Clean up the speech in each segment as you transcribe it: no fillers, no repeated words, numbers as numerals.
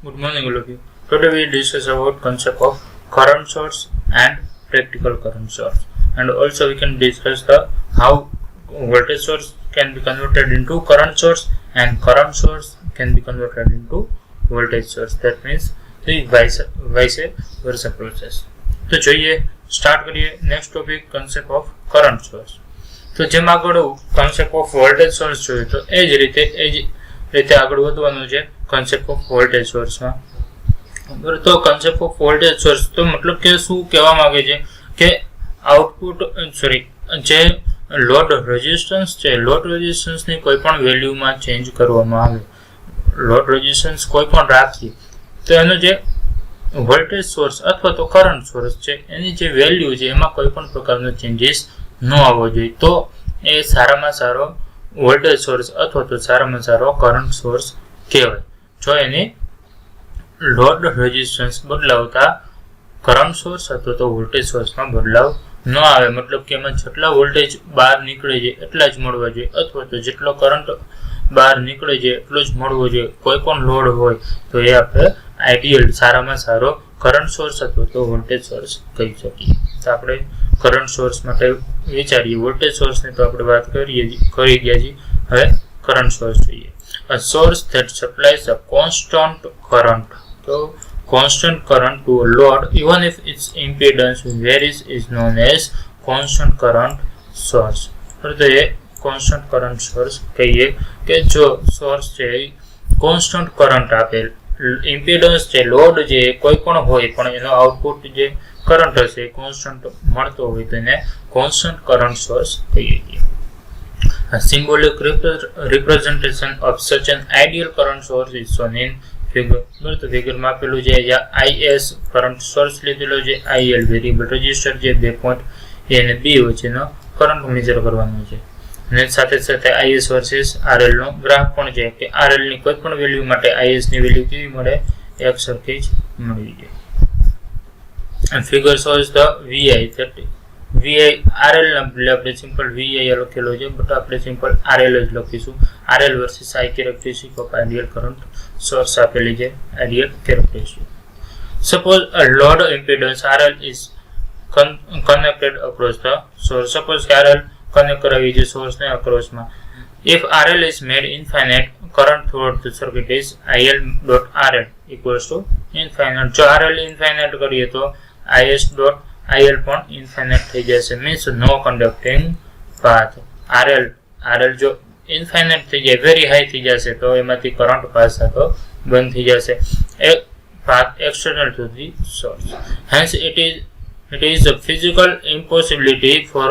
Good morning, all of you. Today we discuss about concept of current source and practical current source, and also we can discuss the how voltage source can be converted into current source and current source can be converted into voltage source. That means the vice versa process. તો જોઈએ start કરીએ next topic concept of current source. તો જેમ આગળ concept of voltage source જોયું તો એ જ રીતે આગળ વધવાનું છે concept of voltage source માં. તો concept of voltage source તો મતલબ કે શું કહેવા માંગે છે કે આઉટપુટ જે લોડ રેઝિસ્ટન્સ છે, લોડ રેઝિસ્ટન્સ ની કોઈ પણ વેલ્યુમાં ચેન્જ કરવામાં આવે, લોડ રેઝિસ્ટન્સ કોઈ પણ રાખીએ તો એનો જે વોલ્ટેજ સોર્સ અથવા તો કરંટ સોર્સ છે એની જે વેલ્યુ છે એમાં કોઈ પણ પ્રકારનો ચેન્જીસ ન આવવો જોઈએ, તો એ સારામાં સારો વોલ્ટેજ સોર્સ અથવા તો સારામાં સારો કરંટ સોર્સ કહેવાય. જો એની લોડ રેઝિસ્ટન્સ બદલાવતા કરંટ સોર્સ અથવા તો વોલ્ટેજ સોર્સમાં બદલાવ ન આવે, મતલબ કે એમાં જેટલા વોલ્ટેજ બહાર નીકળે છે એટલા જ મળવા જોઈએ અથવા તો જેટલો કરંટ બહાર નીકળે છે એટલો જ મળવો જોઈએ. કોઈ પણ લોડ હોય તો એ આપણે આઈડિયલ સારામાં સારો કરંટ સોર્સ અથવા તો વોલ્ટેજ સોર્સ કહી શકીએ. તો આપણે કરંટ સોર્સ માટે વિચારીએ, વોલ્ટેજ સોર્સની તો આપણે વાત કરી ગયા છીએ, હવે કરંટ સોર્સ જોઈએ. A source that supplies a constant current, so constant current to a load even if its impedance varies is known as constant current source. તો એ constant current source કહીએ કે જો સોર્સ છે કોન્સ્ટન્ટ કરંટ આપેલ, impedance છે load જે કોઈ પણ હોય પણ એનો આઉટપુટ જે કરંટ હશે એ કોન્સ્ટન્ટ મળતો હોય તો એને કોન્સ્ટન્ટ કરંટ સોર્સ કહીએ છીએ. A symbolic representation of such an ideal current source is shown in figure. તો ફિગરમાં આપેલું છે IS કરંટ સોર્સ લીધેલો છે, IL વેરિયેબલ રેઝિસ્ટર છે, 2 પોઈન્ટ A અને B વચ્ચેનો કરંટ મેજર કરવાનો છે, અને સાથે સાથે IS વર્સિસ RL નો ગ્રાફ પણ છે કે RL ની કોઈ પણ વેલ્યુ માટે IS ની વેલ્યુ કેવી મળે, એક સરખી જ મળવી જોઈએ. And figure shows the VI RL ના બદલે આપણે સિમ્પલ VI લખેલો છે, બટ આપણે સિમ્પલ RL જ લખીશું. RL versus I characteristic of ideal current source આપેલી છે, ideal characteristic. Suppose a load impedance RL is connected across the source. Suppose કે RL કનેક્ટ કરાવી છે સોર્સને અક્રોસમાં. If RL is made infinite, current throughout the circuit is IL.RL equals to infinite. જો RL infinite કરીએ તો IS.IL પણ infinite થઈ જશે, means no conducting path. RL જો infinite થઈ જાય, very high થઈ જશે તો એમાંથી કરંટ પાસ થતો બંધ થઈ જશે, એ path external to the source. Hence it is a physical impossibility for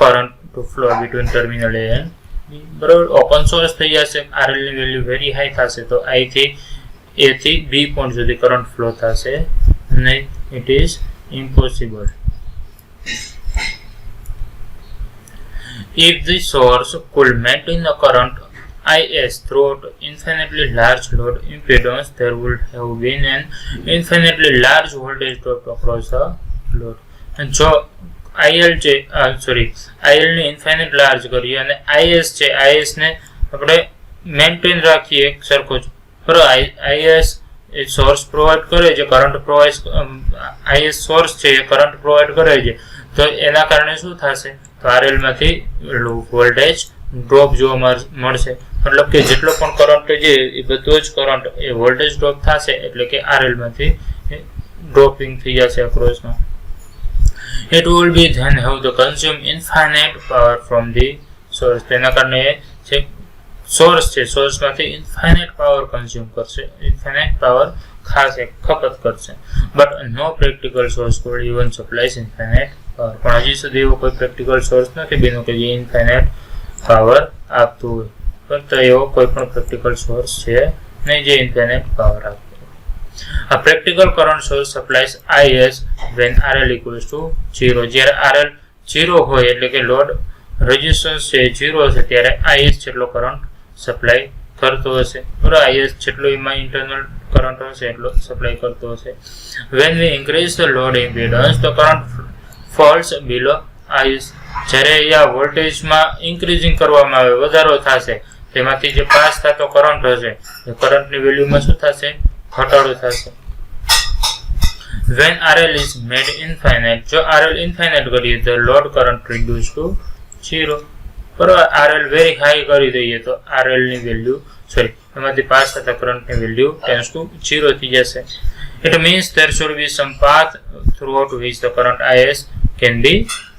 current to flow between terminal A and B. બરોબર, ઓપન સોર્સ થઈ જશે, RL ની વેલ્યુ વેરી હાઈ થશે તો I થી A થી B પોઈન્ટ સુધી કરંટ ફ્લો થશે નહીં, it is impossible. If the source could maintain the current IS throughout infinitely large load impedance, there would have been an infinitely large voltage drop across the load. And so IL છે IL ને infinite large કરીએ અને IS છે, IS ને આપણે maintain રાખીએ એક સરખો જ, બરાબર. IS એ સોર્સ પ્રોવાઈડ કરે છે, કરંટ પ્રોવાઈડ, IS સોર્સ છે એ કરંટ પ્રોવાઈડ કરે છે, તો એના કારણે શું થશે તો RL માંથી વોલ્ટેજ ડ્રોપ જોવા મળશે, મતલબ કે જેટલો પણ કરંટ છે એ બધો જ કરંટ એ વોલ્ટેજ ડ્રોપ થશે, એટલે કે RL માંથી ડ્રોપિંગ થઈ જશે અક્રોસમાં. It will be then have to consume infinite power from the source. તેના કારણે જે સોર્સ છે સોર્સમાંથી ઇન્ફાઇનાઇટ પાવર કન્ઝ્યુમ કરશે, ઇન્ફાઇનાઇટ પાવર ખાસે ખપત કરશે. But no practical source could even supplies infinite power. પણ હજી સુધી એવો કોઈ પ્રેક્ટિકલ સોર્સ નથી બેનો કે જે ઇન્ફાઇનાઇટ પાવર આપતું હોય, પણ એવો કોઈ પણ પ્રેક્ટિકલ સોર્સ છે નહીં જે ઇન્ફાઇનાઇટ પાવર આપતું. A practical current source supplies IS when RL equals to 0. જ્યારે RL 0 હોય એટલે કે લોડ રેઝિસ્ટન્સ છે 0 હશે ત્યારે IS જેટલો કરંટ સપ્લાય કરતો હશે, બરાબર. IS જેટલો એમાં ઇન્ટરનલ કરંટ હશે એટલો સપ્લાય કરતો હશે. When we increase the load impedance, the current falls below IS. જ્યારે આ વોલ્ટેજમાં ઇન્ક્રીઝિંગ કરવામાં આવે, વધારો થશે, તેમાંથી જે પાસ થતો કરંટ હશે એ કરંટની વેલ્યુમાં શું થશે, ઘટાડો થશે. When RL is made infinite, જો RL infinite કરીએ તો load current reduce to 0. બરાબર, RL very high કરી દઈએ તો RL ની વેલ્યુ એમાંથી પાસ થતા કરંટ ની વેલ્યુ tends to 0 થઈ જશે. It means there should be some path throughout which the current IS can be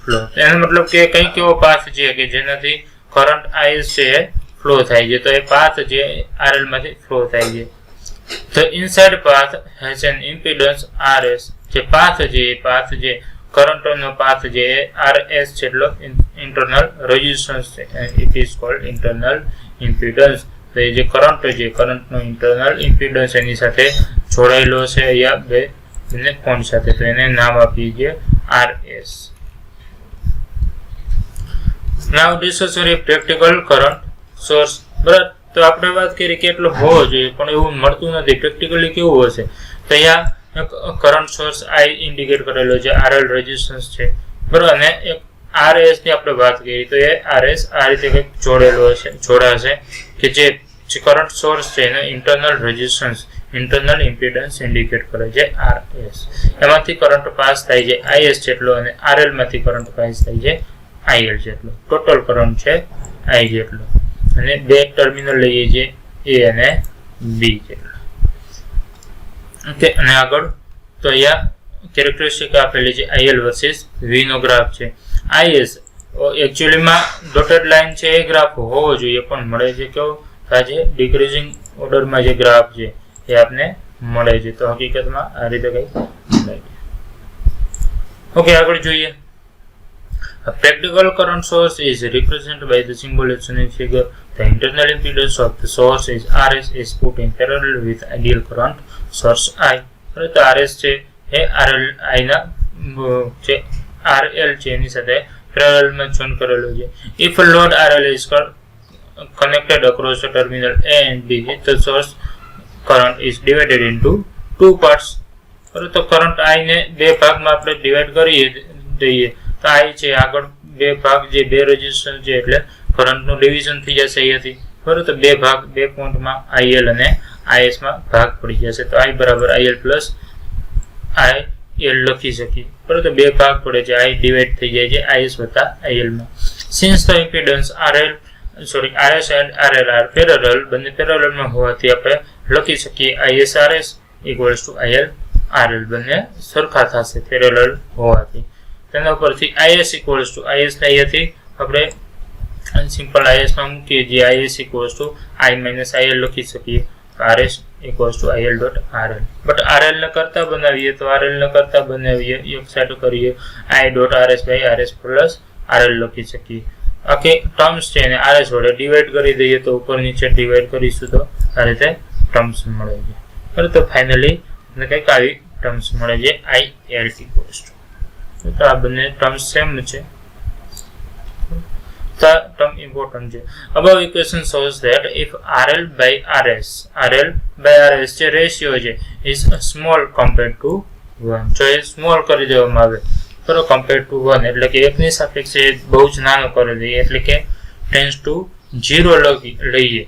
flow. એનો મતલબ કે કંઈક એવો પાથ છે કે જેનાથી કરંટ IS છે ફ્લો થાય છે, તો એ પાથ જે RL માંથી ફ્લો થાય છે. The inside path has an impedance RS. જે પાથ જે કરંટનો પાથ જે RS છે એટલો ઇન્ટરનલ રેઝિસ્ટન્સ છે, it is called internal impedance. તો એ જે કરંટનો ઇન્ટરનલ ઇમ્પિડન્સ એની સાથે જોડાયેલો છે અહીંયા બંને પોઈન્ટ સાથે, તો એને નામ આપીએ છીએ RS. Now discuss a practical current source. બરાબર, તો આપણે વાત કરી કેટલો હોવો જોઈએ, પણ એવું મળતું નથી. પ્રેક્ટિકલી કેવું હશે, તો અહીંયા કરંટ સોર્સ I ઇન્ડિકેટ કરેલો છે, RL રેઝિસ્ટન્સ છે, બરાબર, અને એક RS ની આપણે વાત કરી તો એ RS આ રીતે કંઈક જોડાશે કે જે કરંટ સોર્સ છે એનો internal resistance, internal impedance indicate કરે છે RS. એમાંથી કરંટ પાસ થાય છે IS જેટલો અને RL માંથી કરંટ પાસ થાય છે IL જેટલો. ટોટલ કરંટ છે I જેટલો, અને બે ટર્મિનલ લઈએ છીએ A અને B જેટલો. ઓકે, અને આગળ તો અહીંયા કેરેક્ટરિસ્ટિક આપેલી છે IL વર્સિસ V નો ગ્રાફ છે. IS એકચ્યુઅલીમાં ડોટેડ લાઈન છે એ ગ્રાફ હોવો જોઈએ, પણ મળે છે કેવો, આજે ડિક્રીઝિંગ ઓર્ડરમાં જે ગ્રાફ છે એ આપને મળે છે. તો હકીકતમાં આ રીતે કંઈક મળે છે. ઓકે, આગળ જોઈએ. A practical current source is represented by the symbol shown in figure. The internal impedance of the source is RS is put in parallel with ideal current source I. તો RS છે એ RL ના જે RL છે એની સાથે પેરેલલમાં join કરેલો છે. If a load RL is connected across the terminal A and B, the source current is divided into two parts. તો કરંટ I ને બે ભાગમાં આપણે ડિવાઈડ કરી દઈએ તો I છે આગળ બે ભાગ જે બે રેઝિસ્ટન્સ છે એટલે કરંટનું ડિવિઝન થઈ જશે અહીંયાથી, બરાબર. તો બે ભાગ બે પોઈન્ટમાં IL અને IS માં ભાગ પડી જશે, તો I બરાબર IL પ્લસ IL લખી શકીએ, બરાબર. તો બે ભાગ પડે છે, I ડિવાઈડ થઈ જાય છે IS વત્તા IL માં. Since the impedance RS and RL are parallel, બંને પેરેલલમાં હોવાથી આપણે લખી શકીએ IS RS equals to IL RL, બંને સરખા થશે પેરેલલ હોવાથી. તેના પરથી IS equals to IS ને અહીંયાથી આપણે સિમ્પલ IS માં મૂકીએ જે IS equals to I minus IL લખી શકીએ, RS equals to IL dot RL. But RL ને કરતા બનાવીએ તો RL ને કરતા બનાવીએ એક સાઈડ કરીએ I dot RS by RS plus RL લખી શકીએ. આખી ટર્મ્સ છે એને RS વડે ડિવાઈડ કરી દઈએ તો ઉપર નીચે ડિવાઈડ કરીશું તો આ રીતે ટર્મ્સ મળે છે, બરાબર. તો ફાઇનલી કંઈક આવી ટર્મ્સ મળે છે IL equals to. તો આ બંને ટર્મ્સ સેમ છે, તો ટર્મ ઇમ્પોર્ટન્ટ છે. Above equation shows that if RL by RS જે રેશિયો છે is small compared to 1, જો એ સ્મોલ કરી દેવામાં આવે બરાબર compared to 1 એટલે કે એકની સાપેક્ષે બહુ જ નાનો કરી દઈએ એટલે કે tends to 0 લઈએ,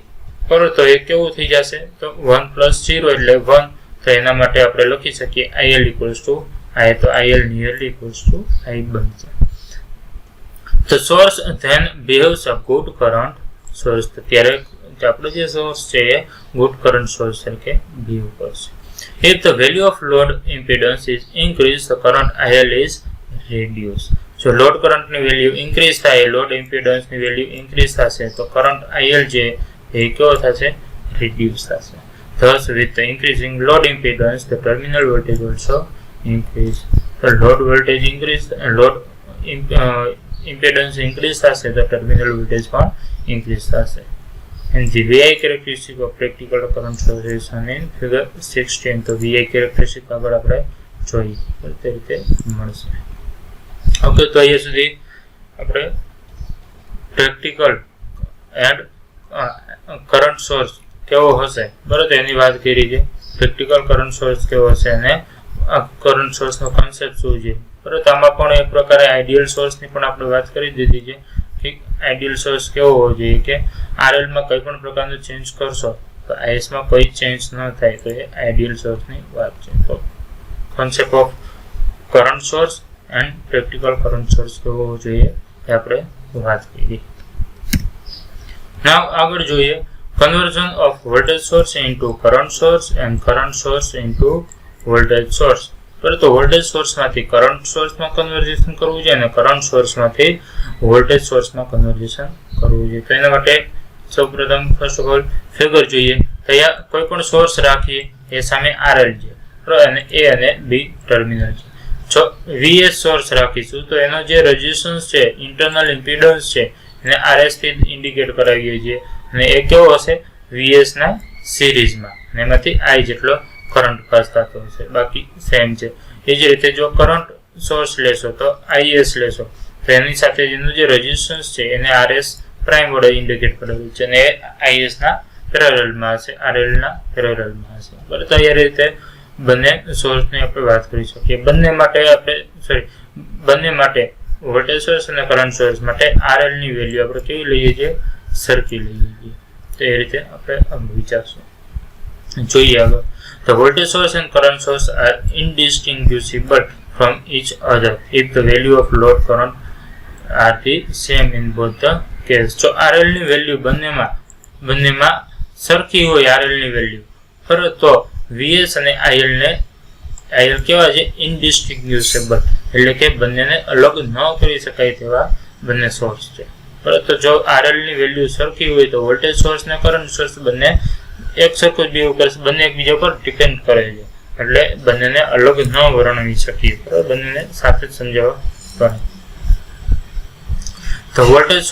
બરાબર. તો એ કેવું થઈ જશે, તો 1 plus 0 એટલે 1, તો એના માટે આપણે લખી શકીએ IL equals to I, તો IL nearly equals to I બનશે. The source then behaves a good current source. ત્યારે આપણો જે સોર્સ છે એ ગુડ કરંટ સોર્સ તરીકે બિહેવ કરશે. If the value of load impedance is increased, the current IL is reduced. જો load કરંટની value increase થાય, લોડ ઇમ્પિડન્સની વેલ્યુ ઇન્ક્રીઝ થશે તો કરંટ IL જે એ કેવો થશે, રિડ્યુસ થશે. Thus with the increasing load impedance the terminal voltage also increase. તો load voltage increase, load impedance increase થશે તો ટર્મિનલ વોલ્ટેજ પણ ઇન્ક્રીઝ થશે. And the VI characteristic of practical current source is shown in figure 16. તો VI characteristic આગળ આપણે જોઈએ તે રીતે મળશે. ઓકે, તો અહીંયા સુધી આપણે પ્રેક્ટિકલ એન્ડ કરંટ સોર્સ કેવો હશે બરાબર એની વાત કરી છે. પ્રેક્ટિકલ કરંટ સોર્સ કેવો હશે અને કરંટ સોર્સનો કોન્સેપ્ટ શું છે, બરાબર. તો આમાં પણ એક પ્રકારે આઈડિયલ સોર્સની પણ આપણે વાત કરી દીધી છે કે આઈડિયલ સોર્સ કેવો હોવો જોઈએ કે RL માં કોઈ પણ પ્રકારનો ચેન્જ કરશો તો IS માં કોઈ ચેન્જ ન થાય તો એ આઈડિયલ સોર્સની વાત છે. તો concept of current source and practical current source કેવો હોવો જોઈએ એ આપણે વાત કરી. નાવ આગળ જોઈએ conversion of voltage source into current source and current source into voltage source. તો વોલ્ટેજ સોર્સમાંથી કરંટ સોર્સમાં કન્વર્ઝેશન કરવું જોઈએ અને કરંટ સોર્સમાંથી વોલ્ટેજ સોર્સમાં કન્વર્ઝેશન કરવું જોઈએ. તો એના માટે સૌપ્રથમ ફર્સ્ટ ઓફ ઓલ ફિગર જોઈએ. તો અહીંયા કોઈ પણ સોર્સ રાખીએ એ સામે RL છે અને A અને B ટર્મિનલ છે. જો VS સોર્સ રાખીશું તો એનો જે રેઝિસ્ટન્સ છે, ઇન્ટરનલ ઇમ્પિડન્સ છે, એને RS થી ઇન્ડિકેટ કરાવીએ છીએ અને એ કેવો હશે VS ના સિરીઝમાં અને એમાંથી I જેટલો કરંટ પાસ થતો હશે. બાકી સેમ છે. એ જ રીતે જો કરંટ સોર્સ લેશો તો IS લેશો તો એની સાથે જેનું જે રેઝિસ્ટન્સ છે એને RS પ્રાઇમ વડે ઇન્ડિકેટ કરેલું છે અને એ IS ના પેરેલલમાં હશે, RL ના પેરેલલમાં હશે. બરાબર. તો એ રીતે બંને સોર્સની આપણે વાત કરી શકીએ. બંને માટે વોલ્ટેજ સોર્સ અને કરંટ સોર્સ માટે RL ની વેલ્યુ આપણે કેવી લઈએ છીએ? સરખી લઈએ છીએ. તો એ રીતે આપણે વિચારશું. જોઈએ આગળ. The voltage source and current source are indistinguishable from each other if the value of load current are the same in both the case. So RL ની વેલ્યુ બંનેમાં સરખી હોય RL ની વેલ્યુ, બરાબર, તો VS અને IL કેવા છે? ઇનડિસ્ટિંગ્યુશેબલ, એટલે કે બંનેને અલગ ન કરી શકાય તેવા બંને સોર્સ છે. બરાબર. તો જો RL ની વેલ્યુ સરખી હોય તો વોલ્ટેજ સોર્સ અને કરંટ સોર્સ બંને એક સરખું જ બિહેવ કરશે, બંને એકબીજા પર ડિપેન્ડ કરે છે, એટલે બંનેને અલગ ન વર્ણવી શકીએ. બરાબર. બંનેને સાથે જ સમજાવવા પડે. The voltage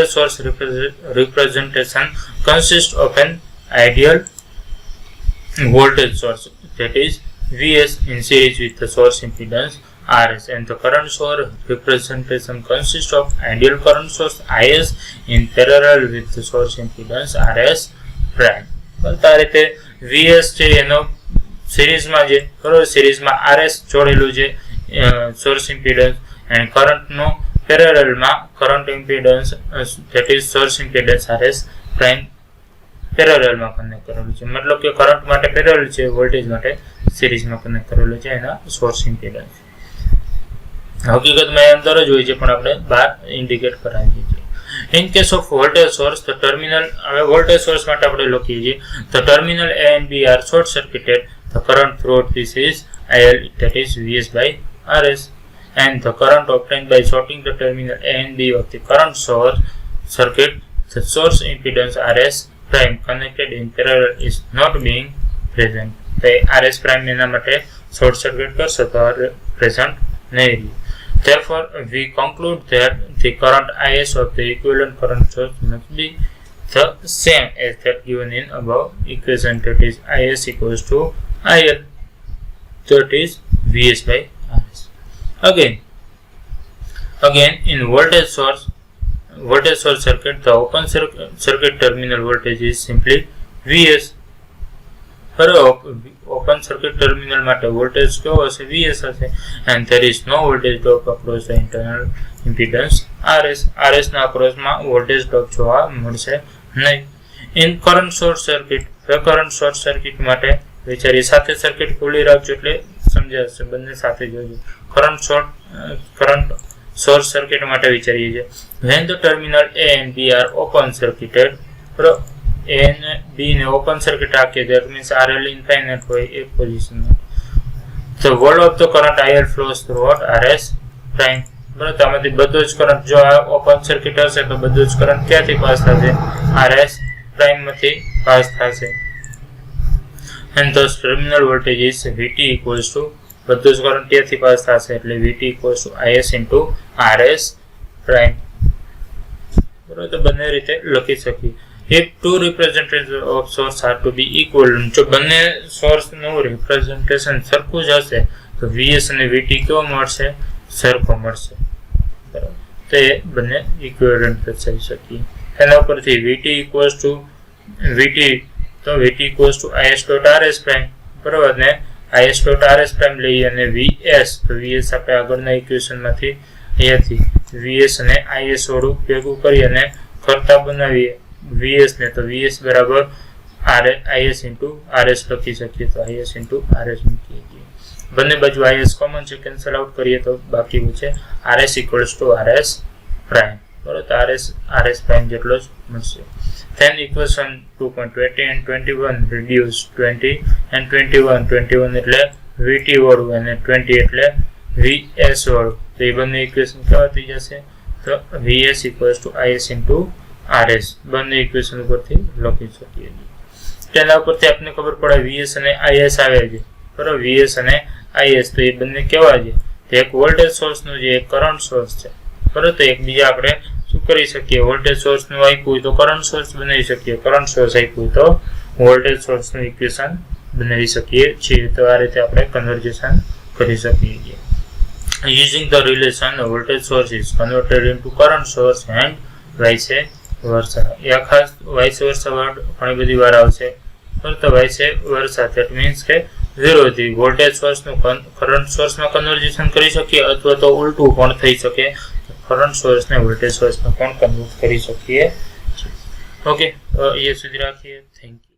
source representation consists of an ideal voltage source, that is VS, in series with the source impedance RS, and the current source representation consists of ideal current source IS in parallel with the source impedance RS prime. આ રીતે VS છે એનો સિરીઝમાં છે, બરોબર, સિરીઝમાં RS જોડેલું છે source impedance, and કરંટનો પેરેલલમાં current impedance that is source impedance RS prime પેરેલલમાં કનેક્ટ કરેલું છે. મતલબ કે કરંટ માટે પેરેલલ છે, વોલ્ટેજ માટે સિરીઝમાં કનેક્ટ કરેલું છે એના સોર્સ ઇમ્પિડન્સ. હકીકતમાં એ અંદર જ હોય છે પણ આપણે બહાર ઇન્ડિકેટ કરાવીએ છીએ. In case of voltage source તો ટર્મિનલ, હવે વોલ્ટેજ સોર્સ માટે આપણે લખીએ છીએ તો terminal A and B are short circuited. The current throughout this is IL, that is VS by RS, and the current obtained by shorting the terminal A and B of the current source circuit, the source impedance RS prime connected in parallel is not being present. તો RS prime એના માટે short circuit કરશે તો present નહીં રહે. Therefore, we conclude that the current IS of the equivalent current source must be the same as that given in above equation, that is IS equals to IL, that is VS by RS. Again, in voltage source circuit, the open circuit terminal voltage is simply VS. Open circuit terminal માટે voltage કેવો હશે? VS હશે, and there is no voltage drop across the internal impedance RS. RS ના અક્રોસમાં voltage drop જોવા મળશે નહીં. In current short circuit, current short circuit માટે વિચારીએ, સાથે સર્કિટ ખુલ્લી રાખજો એટલે સમજાશે, બંને સાથે જોજો. કરંટ શોર્ટ સર્કિટ માટે વિચારીએ છીએ when the terminal A and B are open circuited, A અને B ને ઓપન સર્કિટ રાખીએ that means RL ઇન્ફાઇનાઇટ હોય એક પોઝિશનમાં. The whole of the current IL flows throughout RS prime. બરાબર. આમાંથી બધો જ કરંટ, જો આ ઓપન સર્કિટ હશે તો બધો જ કરંટ ક્યાંથી પાસ થશે? RS પ્રાઇમ માંથી પાસ થશે. And thus terminal voltage is VT equals to, બધો જ કરંટ ત્યાંથી પાસ થશે એટલે VT equals to IS into RS prime. બરાબર. તો બંને રીતે લખી શકીએ. If two representatives of source are to be equal, જો બંને સોર્સનું રિપ્રેઝન્ટેશન સરખું જ હશે તો VS અને VT કેવો મળશે? સરખો મળશે. બરાબર. તો એ બંને ઇક્વિવેલન્ટ દર્શાવી શકીએ. એના ઉપરથી VT equals to IS dot RS prime, બરાબર, ને IS dot RS prime લઈએ અને VS, તો VS આપણે આગળના ઇક્વેશનમાંથી અહીંયાથી VS અને IS વાળું ભેગું કરી અને કરતા બનાવીએ VS ને તો VS બરાબર IS into RS લખી શકીએ, તો IS into RS મૂકીએ છીએ. બંને બાજુ IS કોમન છે, કેન્સલ આઉટ કરીએ તો બાકી બચે RS equals to RS prime. બરાબર, તો RS prime જેટલો જ મળશે. Then equation 2.20 and 21 reduce 20 and 21 એટલે VT વાળું અને 20 એટલે VS વાળું, તો એ બંને ઇક્વેશન કેવા થઈ જશે, તો VS equals to IS into RS બંને ઇક્વેશન ઉપરથી લખી શકીએ છીએ. તેના ઉપરથી આપણને ખબર પડે VS અને IS આવે છે, બરાબર. VS અને IS તો એ બંને કેવા છે, તો એક વોલ્ટેજ સોર્સ નું છે, એક કરંટ સોર્સ છે, બરાબર. તો એકબીજા આપણે શું કરી શકીએ, વોલ્ટેજ સોર્સ નું આપ્યું હોય તો કરંટ સોર્સ બનાવી શકીએ, કરંટ સોર્સ આપ્યું હોય તો વોલ્ટેજ સોર્સ નું ઇક્વેશન બનાવી શકીએ છીએ. તો આ રીતે આપણે કન્વર્ઝેશન કરી શકીએ છીએ. Using the relation voltage source is converted into current source and vice versa. આ ખાસ vice versa વર્ડ ઘણી બધી વાર આવશે, તો vice versa that means કે 0 થી વોલ્ટેજ સોર્સ નું કરંટ સોર્સ માં કન્વર્ઝેશન કરી શકીએ, અથવા તો ઉલટું પણ થઈ શકે, કરંટ સોર્સ ને વોલ્ટેજ સોર્સ માં પણ કન્વર્ટ કરી શકીએ. ઓકે, એ સુધી રાખીએ. Thank you.